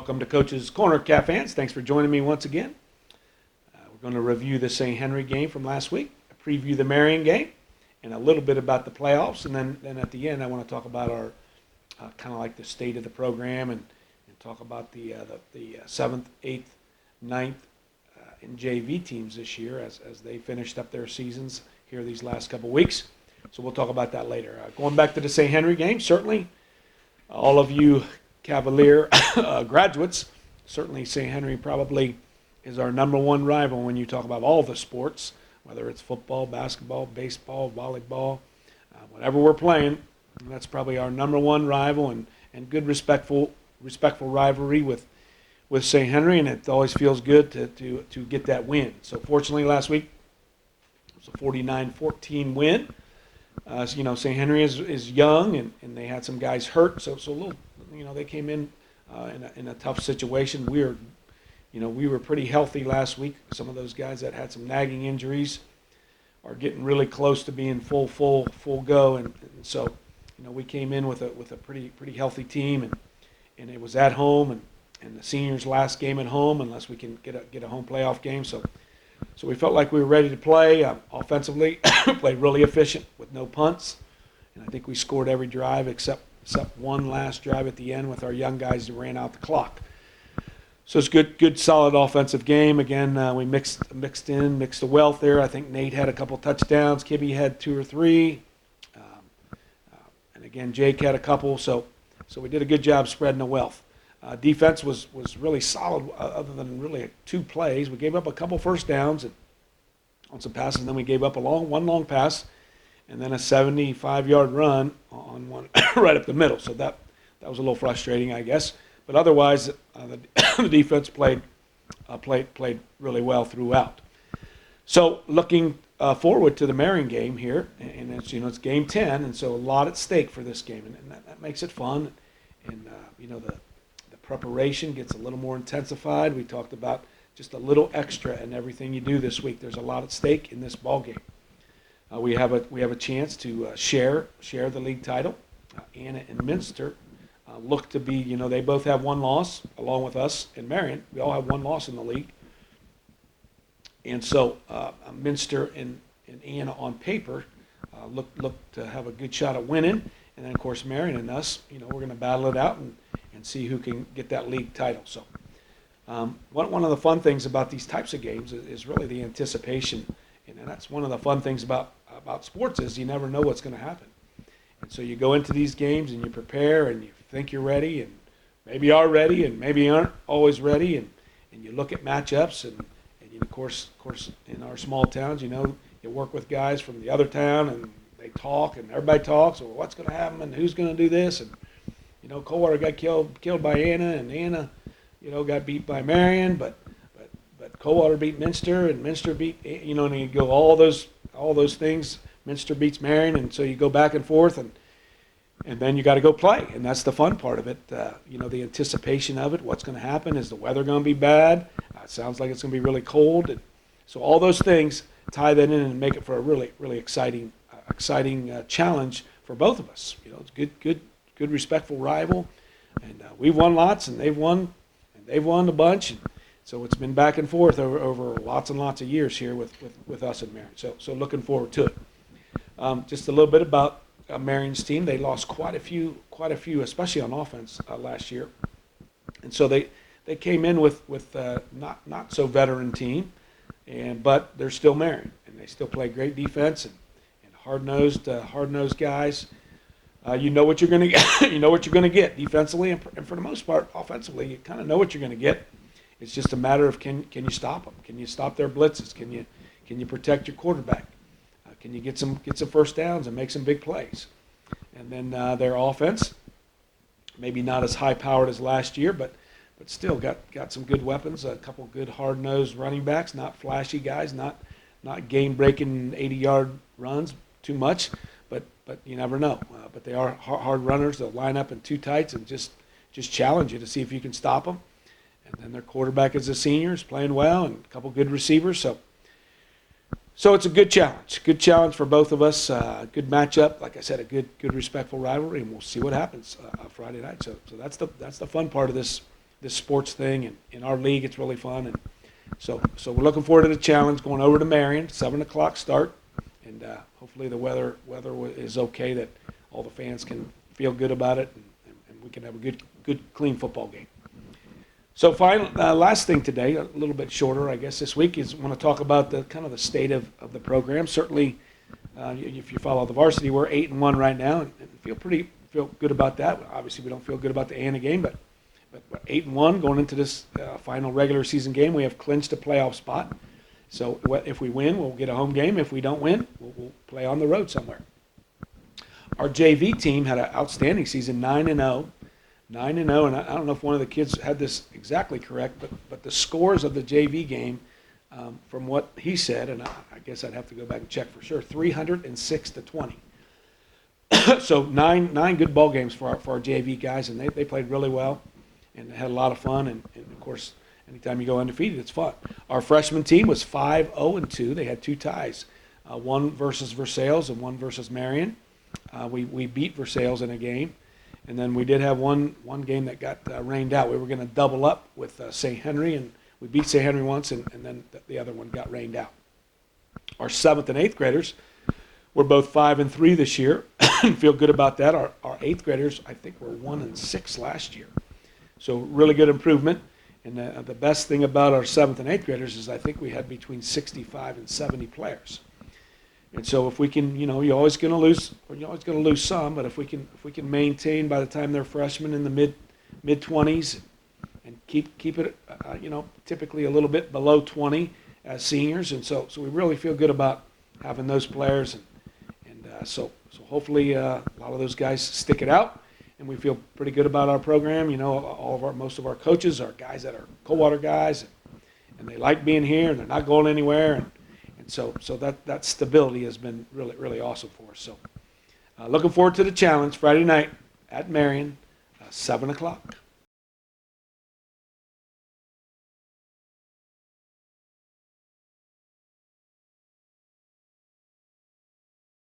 Welcome to Coach's Corner, Cat fans. Thanks for joining me once again. We're going to review the St. Henry game from last week, preview the Marion game, and a little bit about the playoffs. And then at the end, I want to talk about our kind of like the state of the program and talk about the 7th, 8th, 9th, and JV teams this year as they finished up their seasons here these last couple weeks. So we'll talk about that later. Going back to the St. Henry game, certainly all of you Cavalier graduates, certainly St. Henry probably is our number one rival when you talk about all the sports, whether it's football, basketball, baseball, volleyball, whatever we're playing. That's probably our number one rival and good respectful rivalry with St. Henry, and it always feels good to get that win. So fortunately last week it was a 49-14 win. St. Henry is young and they had some guys hurt, so a little. They came in a tough situation. We were pretty healthy last week. Some of those guys that had some nagging injuries are getting really close to being full go, and so we came in with a pretty healthy team, and it was at home, and the seniors' last game at home unless we can get a home playoff game. So we felt like we were ready to play offensively. Played really efficient with no punts, and I think we scored every drive except one last drive at the end with our young guys who ran out the clock. So it's good, solid offensive game. Again, we mixed the wealth there. I think Nate had a couple touchdowns. Kibby had 2 or 3. And again, Jake had a couple. So we did a good job spreading the wealth. Defense was really solid other than really 2 plays. We gave up a couple first downs on some passes, and then we gave up one long pass and then a 75-yard run on one right up the middle. So that was a little frustrating, I guess. But otherwise, the defense played really well throughout. So looking forward to the Marion game here, and it's game 10, and so a lot at stake for this game, and that makes it fun. And the preparation gets a little more intensified. We talked about just a little extra in everything you do this week. There's a lot at stake in this ball game. We have a chance to share the league title. Anna and Minster look to be, they both have 1 loss along with us and Marion. We all have 1 loss in the league. And so Minster and Anna on paper look to have a good shot at winning. And then, of course, Marion and us, we're going to battle it out and see who can get that league title. So one of the fun things about these types of games is really the anticipation. And that's one of the fun things about sports is you never know what's going to happen. And so you go into these games and you prepare and you think you're ready and maybe are ready and maybe aren't always ready. And you look at matchups and of course in our small towns, you work with guys from the other town and they talk and everybody talks. Well, what's going to happen and who's going to do this? And, Coldwater got killed by Anna and Anna, got beat by Marion, but Coldwater beat Minster, and Minster beat, and you go all those things. Minster beats Marion, and so you go back and forth, and then you got to go play, and that's the fun part of it. The anticipation of it. What's going to happen? Is the weather going to be bad? It sounds like it's going to be really cold, and so all those things tie that in and make it for a really exciting challenge for both of us. It's good, respectful rival, and we've won lots, and they've won a bunch. And so it's been back and forth over lots and lots of years here with us and Marion. So looking forward to it. Just a little bit about Marion's team. They lost quite a few, especially on offense last year. And so they came in with not so veteran team, but they're still Marion, and they still play great defense and hard-nosed guys. You know what you're going to get. You know what you're going to get defensively, and for the most part, offensively, you kind of know what you're going to get. It's just a matter of can you stop them? Can you stop their blitzes? Can you protect your quarterback? Can you get some first downs and make some big plays? And then their offense, maybe not as high powered as last year, but still got some good weapons. A couple good hard nosed running backs, not flashy guys, not game breaking 80-yard runs too much, but you never know. But they are hard runners. They'll line up in 2 tights and just challenge you to see if you can stop them. And then their quarterback is a senior, is playing well, and a couple good receivers. So it's a good challenge for both of us. Good matchup. Like I said, a good respectful rivalry, and we'll see what happens Friday night. So that's the fun part of this this sports thing, and in our league, it's really fun. And so we're looking forward to the challenge, going over to Marion, 7 o'clock start, and hopefully the weather is okay, that all the fans can feel good about it, and we can have a good, clean football game. So last thing today, a little bit shorter, I guess, this week, is I want to talk about the kind of the state of the program. Certainly, if you follow the varsity, we're 8-1 right now, and feel good about that. Obviously, we don't feel good about the Anna game, but 8-1 going into this final regular season game. We have clinched a playoff spot. So if we win, we'll get a home game. If we don't win, we'll play on the road somewhere. Our JV team had an outstanding season, 9-0. 9-0, and I don't know if one of the kids had this exactly correct, but the scores of the JV game, from what he said, and I guess I'd have to go back and check for sure, 306-20. So nine good ball games for our JV guys, and they played really well and had a lot of fun. And of course, anytime you go undefeated, it's fun. Our freshman team was 5-0-2. They had 2 ties, one versus Versailles and one versus Marion. We beat Versailles in a game. And then we did have one game that got rained out. We were going to double up with St. Henry, and we beat St. Henry once, and then the other one got rained out. Our 7th and 8th graders were both 5-3 this year, and feel good about that. Our 8th graders, I think, were 1-6 last year. So really good improvement. And the best thing about our 7th and 8th graders is I think we had between 65 and 70 players. And so if we can, you're always going to lose some, but if we can maintain by the time they're freshmen in the mid 20s, and keep it, typically a little bit below 20 as seniors, and so we really feel good about having those players, and so hopefully a lot of those guys stick it out, and we feel pretty good about our program. Most of our coaches are guys that are Coldwater guys, and they like being here, and they're not going anywhere, and so that stability has been really, really awesome for us. So looking forward to the challenge Friday night at Marion, 7 o'clock.